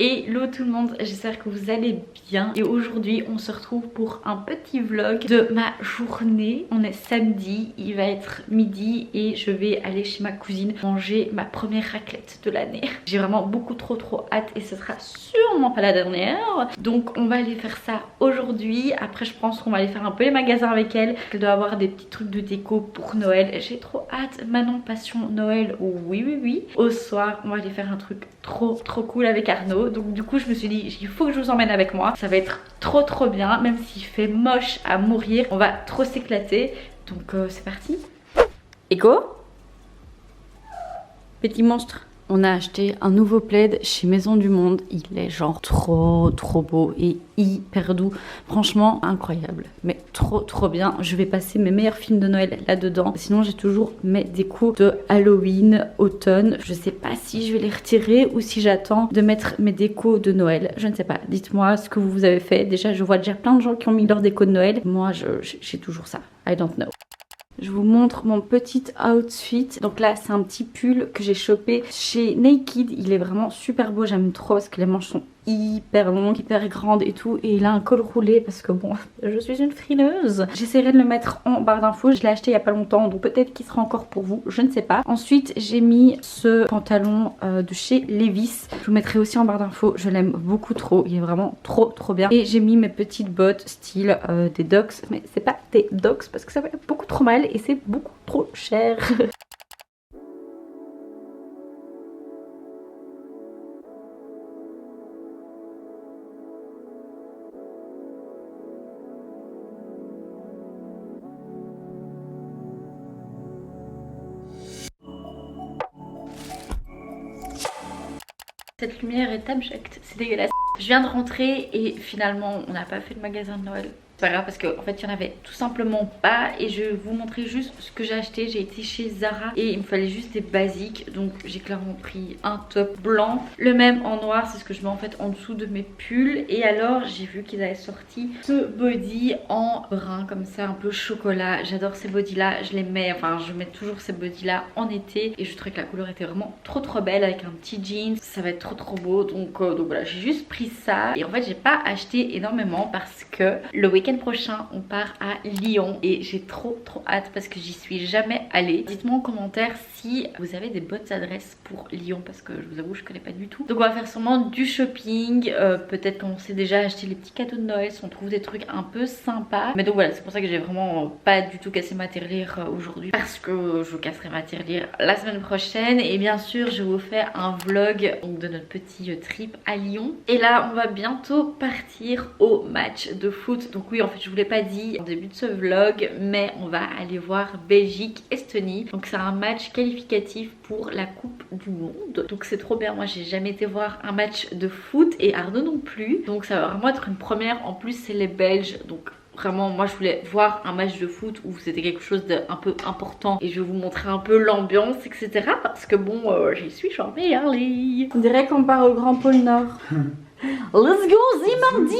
Hello tout le monde, j'espère que vous allez bien et aujourd'hui on se retrouve pour un petit vlog de ma journée. On est samedi, il va être midi et je vais aller chez ma cousine manger ma première raclette de l'année. J'ai vraiment beaucoup trop hâte et ce sera sûrement pas la dernière. Donc on va aller faire ça aujourd'hui. Après je pense qu'on va aller faire un peu les magasins avec elle. Elle doit avoir des petits trucs de déco pour Noël. J'ai trop hâte. Manon passion Noël, oui. Au soir on va aller faire un truc trop cool avec Arnaud. Donc du coup je me suis dit il faut que je vous emmène avec moi, ça va être trop bien, même s'il fait moche à mourir, on va trop s'éclater. Donc c'est parti. Ego, petit monstre. On a acheté un nouveau plaid chez Maison du Monde. Il est genre trop beau et hyper doux. Franchement incroyable. Mais trop bien. Je vais passer mes meilleurs films de Noël là-dedans. Sinon j'ai toujours mes décos de Halloween, automne. Je sais pas si je vais les retirer ou si j'attends de mettre mes décos de Noël. Je ne sais pas. Dites-moi ce que vous avez fait. Déjà je vois déjà plein de gens qui ont mis leur déco de Noël. Moi j'ai toujours ça. I don't know. Je vous montre mon petit outfit. Donc là c'est un petit pull que j'ai chopé chez Naked. Il est vraiment super beau, j'aime trop parce que les manches sont hyper longues, hyper grandes et tout. Et il a un col roulé parce que bon, je suis une frileuse. J'essaierai de le mettre en barre d'infos. Je l'ai acheté il y a pas longtemps donc peut-être qu'il sera encore pour vous, je ne sais pas. Ensuite j'ai mis ce pantalon de chez Levi's. Je vous mettrai aussi en barre d'infos. Je l'aime beaucoup trop, il est vraiment trop bien. Et j'ai mis mes petites bottes style des Docs. Mais c'est pas des Docs parce que ça va beaucoup trop mal et c'est beaucoup trop cher. Cette lumière est abjecte, c'est dégueulasse. Je viens de rentrer et finalement on n'a pas fait le magasin de Noël. C'est pas grave parce qu'en fait il y en avait tout simplement pas et je vais vous montrer juste ce que j'ai acheté. J'ai été chez Zara et il me fallait juste des basiques, donc j'ai clairement pris un top blanc, le même en noir, c'est ce que je mets en fait en dessous de mes pulls. Et alors j'ai vu qu'ils avaient sorti ce body en brun comme ça, un peu chocolat. J'adore ces body là, je les mets, enfin je mets toujours ces body là en été et je trouvais que la couleur était vraiment trop belle avec un petit jean. Ça va être trop beau, donc voilà, j'ai juste pris ça. Et en fait j'ai pas acheté énormément parce que le week-end prochain on part à Lyon et j'ai trop hâte parce que j'y suis jamais allée. Dites-moi en commentaire si vous avez des bonnes adresses pour Lyon parce que je vous avoue je connais pas du tout. Donc on va faire sûrement du shopping, peut-être qu'on s'est déjà acheté les petits cadeaux de Noël si on trouve des trucs un peu sympas. Mais donc voilà, c'est pour ça que j'ai vraiment pas du tout cassé ma tirelire aujourd'hui parce que je casserai ma tirelire la semaine prochaine. Et bien sûr je vous fais un vlog de notre petit trip à Lyon. Et là on va bientôt partir au match de foot. Donc oui, en fait je vous l'ai pas dit au début de ce vlog, mais on va aller voir Belgique-Estonie. Donc c'est un match qualificatif pour la Coupe du Monde. Donc c'est trop bien, moi j'ai jamais été voir un match de foot et Arnaud non plus. Donc ça va vraiment être une première, en plus c'est les Belges. Donc vraiment moi je voulais voir un match de foot où c'était quelque chose d'un peu important et je vais vous montrer un peu l'ambiance etc. Parce que bon j'y suis jamais allée. On dirait qu'on part au Grand Pôle Nord. Let's go Zimardi.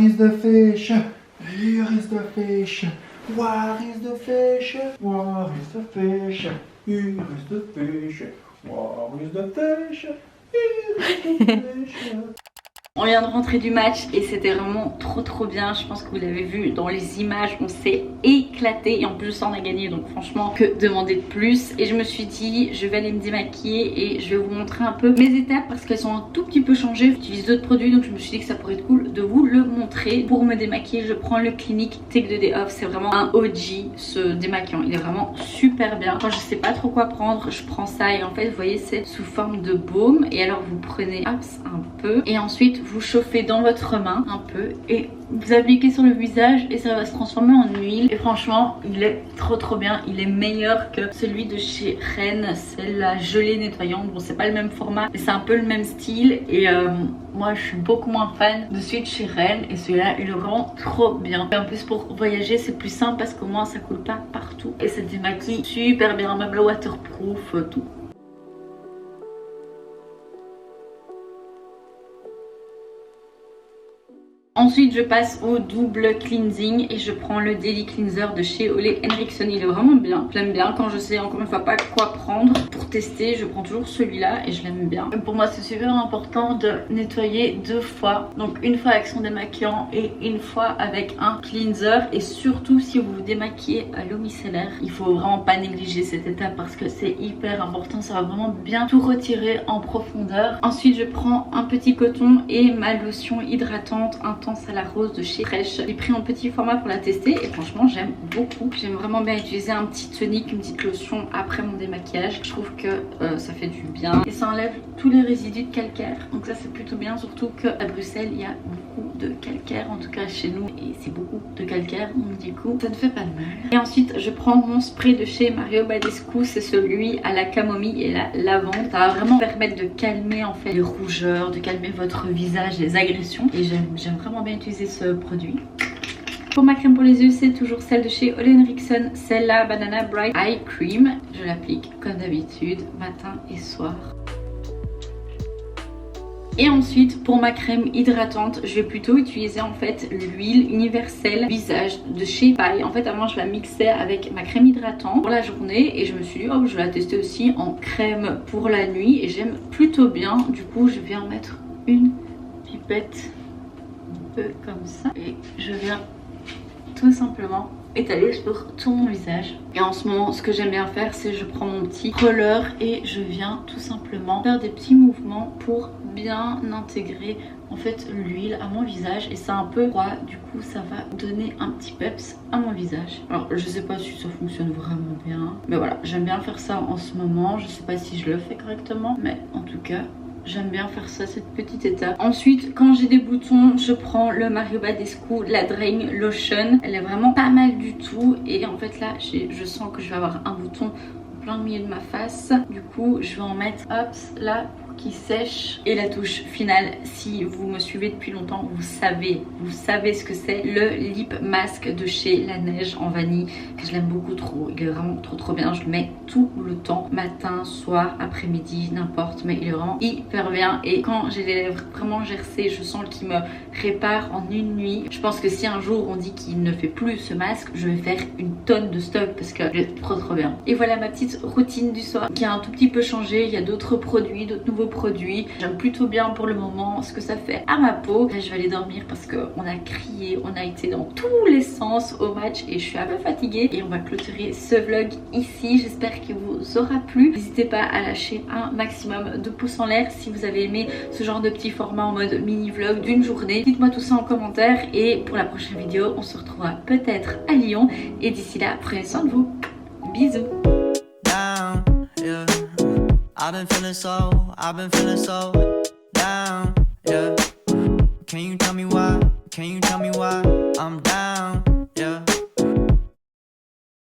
is the fish? Here is the fish. Where is the fish? Where is the fish? Here is the fish. Where is the fish? Here is the fish. On vient de rentrer du match et c'était vraiment trop bien. Je pense que vous l'avez vu dans les images, on s'est éclaté et en plus on a gagné, donc franchement que demander de plus. Et je me suis dit je vais aller me démaquiller et je vais vous montrer un peu mes étapes parce qu'elles sont un tout petit peu changées. J'utilise d'autres produits donc je me suis dit que ça pourrait être cool de vous le montrer. Pour me démaquiller je prends le Clinique Take the Day Off, c'est vraiment un OG ce démaquillant, il est vraiment super bien. Quand je sais pas trop quoi prendre je prends ça et en fait vous voyez c'est sous forme de baume. Et alors vous prenez un peu et ensuite vous chauffez dans votre main un peu et vous appliquez sur le visage et ça va se transformer en huile. Et franchement il est trop bien, il est meilleur que celui de chez Rennes, c'est la gelée nettoyante. Bon c'est pas le même format mais c'est un peu le même style et moi je suis beaucoup moins fan de celui de chez Rennes et celui-là il est vraiment trop bien. Et en plus pour voyager c'est plus simple parce qu'au moins ça coule pas partout et ça démaquille super bien, même le waterproof, tout. Ensuite je passe au double cleansing et je prends le Daily Cleanser de chez Ole Henriksen. Il est vraiment bien, je l'aime bien. Quand je sais encore une fois pas quoi prendre pour tester, je prends toujours celui-là et je l'aime bien. Et pour moi c'est super important de nettoyer 2 fois, donc une fois avec son démaquillant et une fois avec un cleanser. Et surtout si vous vous démaquillez à l'eau micellaire, il faut vraiment pas négliger cette étape parce que c'est hyper important, ça va vraiment bien tout retirer en profondeur. Ensuite je prends un petit coton et ma lotion hydratante intense à la rose de chez Fresh. J'ai pris en petit format pour la tester et franchement j'aime beaucoup. J'aime vraiment bien utiliser un petit tonique, une petite lotion après mon démaquillage. Je trouve que ça fait du bien et ça enlève tous les résidus de calcaire. Donc ça c'est plutôt bien, surtout qu'à Bruxelles il y a beaucoup de calcaire, en tout cas chez nous, et c'est beaucoup de calcaire donc du coup ça ne fait pas de mal. Et ensuite je prends mon spray de chez Mario Badescu, c'est celui à la camomille et la lavande. Ça va vraiment permettre de calmer en fait les rougeurs, de calmer votre visage, les agressions et j'aime vraiment bien utiliser ce produit. Pour ma crème pour les yeux, c'est toujours celle de chez Ole Henriksen, celle-là Banana Bright Eye Cream. Je l'applique comme d'habitude matin et soir. Et ensuite pour ma crème hydratante je vais plutôt utiliser en fait l'huile universelle visage de chez Paille. En fait avant je la mixais avec ma crème hydratante pour la journée et je me suis dit oh je vais la tester aussi en crème pour la nuit et j'aime plutôt bien. Du coup je vais en mettre une pipette un peu comme ça et je viens tout simplement étaler sur tout mon visage. Et en ce moment ce que j'aime bien faire c'est je prends mon petit roller et je viens tout simplement faire des petits mouvements pour bien intégrer en fait l'huile à mon visage et c'est un peu froid, du coup ça va donner un petit peps à mon visage. Alors je sais pas si ça fonctionne vraiment bien mais voilà j'aime bien faire ça en ce moment. Je sais pas si je le fais correctement mais en tout cas j'aime bien faire ça, cette petite étape. Ensuite, quand j'ai des boutons, je prends le Mario Badescu, la Drying Lotion. Elle est vraiment pas mal du tout. Et en fait là, je sens que je vais avoir un bouton en plein milieu de ma face. Du coup, je vais en mettre, hop, là, qui sèche. Et la touche finale, si vous me suivez depuis longtemps, vous savez ce que c'est, le lip mask de chez La Neige en vanille, que je l'aime beaucoup trop. Il est vraiment trop bien, je le mets tout le temps, matin, soir, après-midi, n'importe, mais il est vraiment hyper bien. Et quand j'ai les lèvres vraiment gercées, je sens qu'il me répare en une nuit. Je pense que si un jour on dit qu'il ne fait plus ce masque, je vais faire une tonne de stock parce que il est trop bien. Et voilà ma petite routine du soir qui a un tout petit peu changé. Il y a d'autres produits, d'autres nouveaux produits. J'aime plutôt bien pour le moment ce que ça fait à ma peau. Là je vais aller dormir parce qu'on a crié, on a été dans tous les sens au match et je suis un peu fatiguée. Et on va clôturer ce vlog ici. J'espère qu'il vous aura plu. N'hésitez pas à lâcher un maximum de pouces en l'air si vous avez aimé ce genre de petit format en mode mini vlog d'une journée. Dites-moi tout ça en commentaire et pour la prochaine vidéo on se retrouvera peut-être à Lyon et d'ici là prenez soin de vous. Bisous. I've been feeling so down, yeah. Can you tell me why? I'm down.